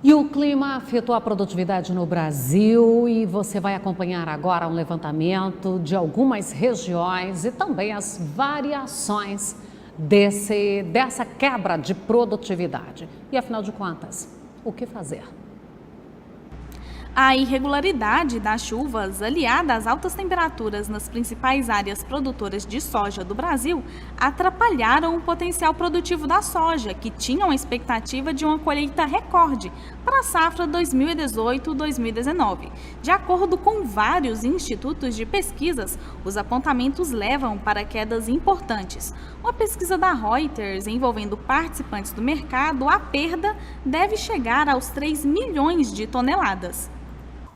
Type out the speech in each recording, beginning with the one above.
E o clima afetou a produtividade no Brasil e você vai acompanhar agora um levantamento de algumas regiões e também as variações dessa quebra de produtividade. E afinal de contas, o que fazer? A irregularidade das chuvas, aliada às altas temperaturas nas principais áreas produtoras de soja do Brasil, atrapalharam o potencial produtivo da soja, que tinha uma expectativa de uma colheita recorde para a safra 2018-2019. De acordo com vários institutos de pesquisas, os apontamentos levam para quedas importantes. Uma pesquisa da Reuters envolvendo participantes do mercado, a perda deve chegar aos 3 milhões de toneladas.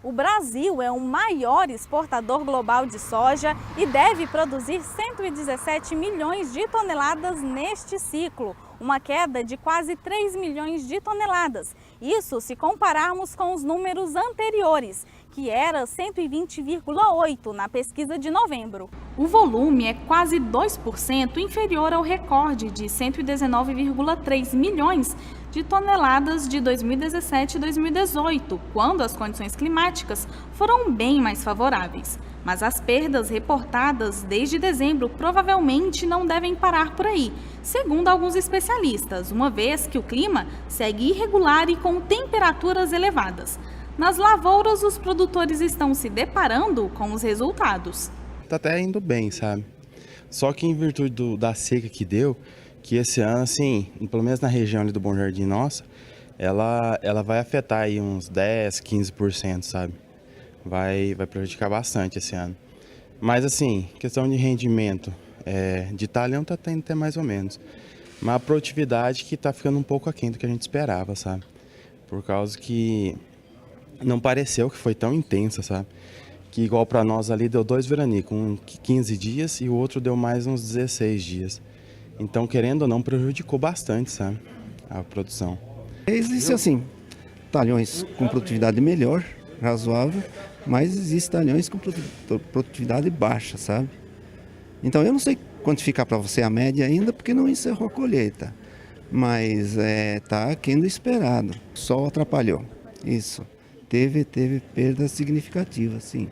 O Brasil é o maior exportador global de soja e deve produzir 117 milhões de toneladas neste ciclo, uma queda de quase 3 milhões de toneladas. Isso se compararmos com os números anteriores, que era 120,8 na pesquisa de novembro. O volume é quase 2% inferior ao recorde de 119,3 milhões de toneladas de 2017 e 2018, quando as condições climáticas foram bem mais favoráveis. Mas as perdas reportadas desde dezembro provavelmente não devem parar por aí, segundo alguns especialistas, uma vez que o clima segue irregular e com temperaturas elevadas. Nas lavouras, os produtores estão se deparando com os resultados. Tá até indo bem, sabe? Só que em virtude da seca que deu, que esse ano, assim, pelo menos na região ali do Bom Jardim nossa, ela vai afetar aí uns 10, 15%, sabe? Vai prejudicar bastante esse ano. Mas assim, questão de rendimento, de talhão tá tendo até mais ou menos. Mas a produtividade que tá ficando um pouco aquém do que a gente esperava, sabe? Por causa que não pareceu que foi tão intensa, sabe? Que igual para nós ali deu 2 veranicos, um 15 dias e o outro deu mais uns 16 dias. Então, querendo ou não, prejudicou bastante, sabe? A produção. Existe assim, talhões com produtividade melhor, razoável, mas existe talhões com produtividade baixa, sabe? Então eu não sei quantificar para você a média ainda, porque não encerrou a colheita. Mas está aquém do esperado. O sol atrapalhou. Isso. Teve perdas significativas, sim.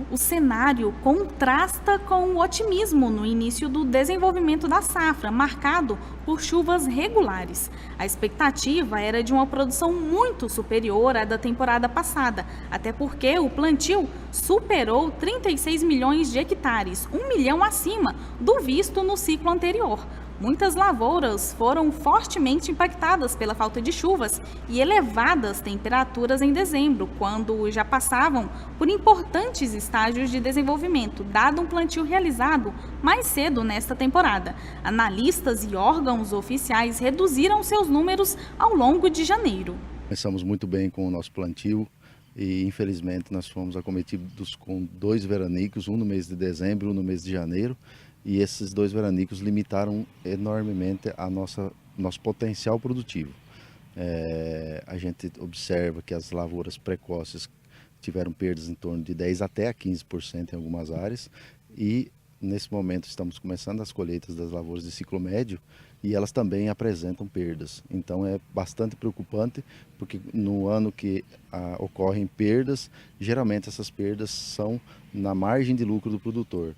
O cenário contrasta com o otimismo no início do desenvolvimento da safra, marcado por chuvas regulares. A expectativa era de uma produção muito superior à da temporada passada, até porque o plantio superou 36 milhões de hectares, 1 milhão acima do visto no ciclo anterior. Muitas lavouras foram fortemente impactadas pela falta de chuvas e elevadas temperaturas em dezembro, quando já passavam por importantes estágios de desenvolvimento, dado um plantio realizado mais cedo nesta temporada. Analistas e órgãos oficiais reduziram seus números ao longo de janeiro. Começamos muito bem com o nosso plantio e, infelizmente, nós fomos acometidos com 2 veranicos, um no mês de dezembro e um no mês de janeiro. E esses 2 veranicos limitaram enormemente nosso potencial produtivo. A gente observa que as lavouras precoces tiveram perdas em torno de 10 até a 15% em algumas áreas e nesse momento estamos começando as colheitas das lavouras de ciclo médio e elas também apresentam perdas. Então é bastante preocupante porque no ano que ocorrem perdas, geralmente essas perdas são na margem de lucro do produtor.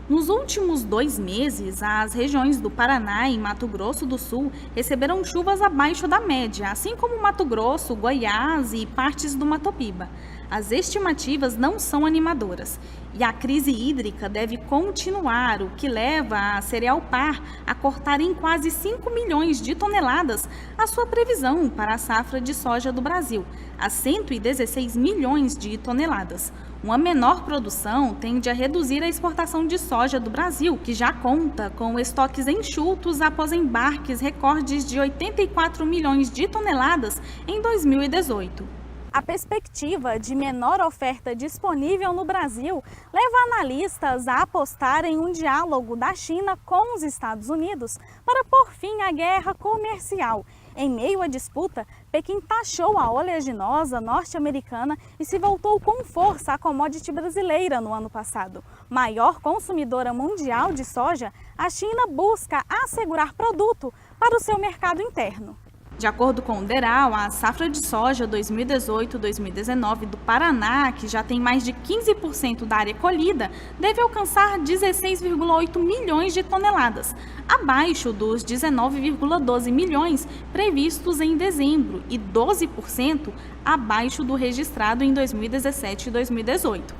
Nos últimos 2 meses, as regiões do Paraná e Mato Grosso do Sul receberam chuvas abaixo da média, assim como Mato Grosso, Goiás e partes do Mato Piba. As estimativas não são animadoras e a crise hídrica deve continuar, o que leva a Cerealpar a cortar em quase 5 milhões de toneladas a sua previsão para a safra de soja do Brasil, a 116 milhões de toneladas. Uma menor produção tende a reduzir a exportação de soja do Brasil, que já conta com estoques enxutos após embarques recordes de 84 milhões de toneladas em 2018. A perspectiva de menor oferta disponível no Brasil leva analistas a apostar em um diálogo da China com os Estados Unidos para pôr fim à guerra comercial. Em meio à disputa, Pequim taxou a oleaginosa norte-americana e se voltou com força à commodity brasileira no ano passado. Maior consumidora mundial de soja, a China busca assegurar produto para o seu mercado interno. De acordo com o DERAL, a safra de soja 2018-2019 do Paraná, que já tem mais de 15% da área colhida, deve alcançar 16,8 milhões de toneladas, abaixo dos 19,12 milhões previstos em dezembro e 12% abaixo do registrado em 2017 e 2018.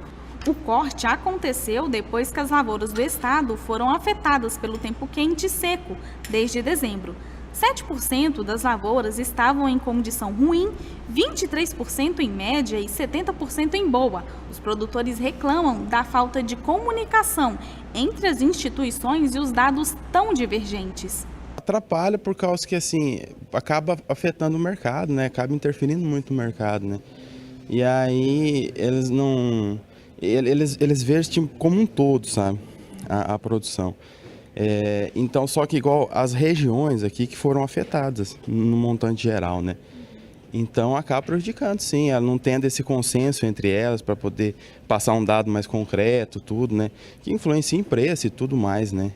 O corte aconteceu depois que as lavouras do estado foram afetadas pelo tempo quente e seco desde dezembro. 7% das lavouras estavam em condição ruim, 23% em média e 70% em boa. Os produtores reclamam da falta de comunicação entre as instituições e os dados tão divergentes. Atrapalha por causa que, assim, acaba afetando o mercado, né? Acaba interferindo muito no mercado, né? E aí eles não... Eles veem como um todo, sabe? A produção. Então, só que igual as regiões aqui que foram afetadas no montante geral, né? Então, acaba prejudicando, sim. Ela não tendo esse consenso entre elas para poder passar um dado mais concreto, tudo, né? Que influencia em preço e tudo mais, né?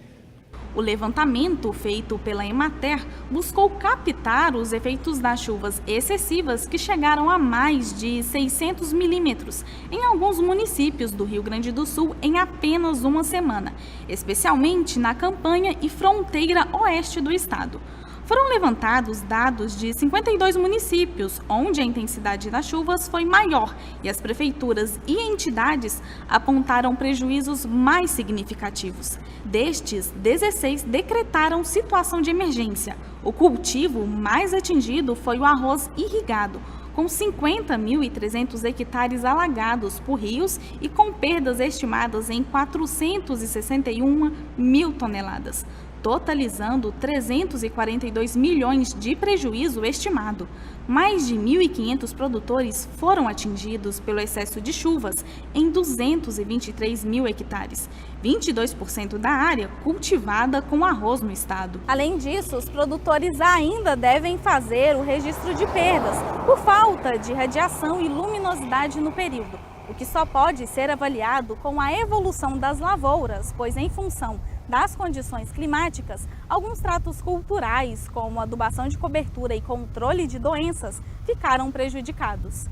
O levantamento feito pela Emater buscou captar os efeitos das chuvas excessivas que chegaram a mais de 600 milímetros em alguns municípios do Rio Grande do Sul em apenas uma semana, especialmente na campanha e fronteira oeste do estado. Foram levantados dados de 52 municípios, onde a intensidade das chuvas foi maior e as prefeituras e entidades apontaram prejuízos mais significativos. Destes, 16 decretaram situação de emergência. O cultivo mais atingido foi o arroz irrigado, com 50.300 hectares alagados por rios e com perdas estimadas em 461 mil toneladas. Totalizando 342 milhões de prejuízo estimado. Mais de 1.500 produtores foram atingidos pelo excesso de chuvas em 223 mil hectares, 22% da área cultivada com arroz no estado. Além disso, os produtores ainda devem fazer o registro de perdas por falta de radiação e luminosidade no período, o que só pode ser avaliado com a evolução das lavouras, pois em função das condições climáticas, alguns tratos culturais, como adubação de cobertura e controle de doenças, ficaram prejudicados.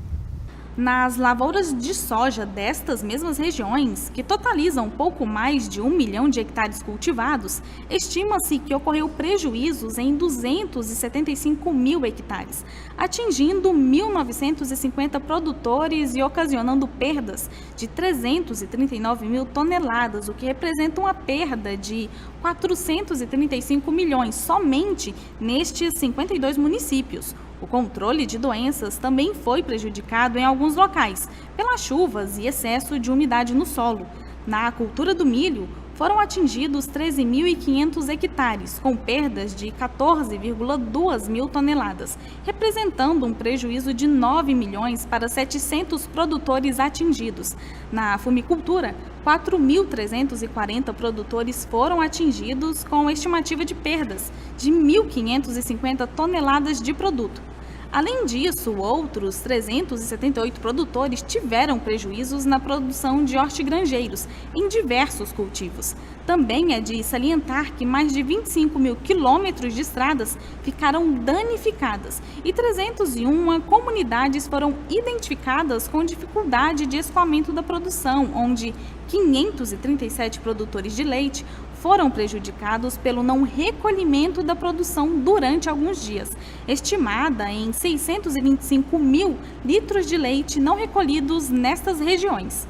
Nas lavouras de soja destas mesmas regiões, que totalizam pouco mais de 1 milhão de hectares cultivados, estima-se que ocorreu prejuízos em 275 mil hectares, atingindo 1.950 produtores e ocasionando perdas de 339 mil toneladas, o que representa uma perda de 435 milhões somente nestes 52 municípios. O controle de doenças também foi prejudicado em alguns locais, pelas chuvas e excesso de umidade no solo. Na cultura do milho, foram atingidos 13.500 hectares, com perdas de 14,2 mil toneladas, representando um prejuízo de 9 milhões para 700 produtores atingidos. Na fumicultura, 4.340 produtores foram atingidos, com estimativa de perdas de 1.550 toneladas de produto. Além disso, outros 378 produtores tiveram prejuízos na produção de hortigranjeiros em diversos cultivos. Também é de salientar que mais de 25 mil quilômetros de estradas ficaram danificadas e 301 comunidades foram identificadas com dificuldade de escoamento da produção, onde 537 produtores de leite foram prejudicados pelo não recolhimento da produção durante alguns dias, estimada em 625 mil litros de leite não recolhidos nestas regiões.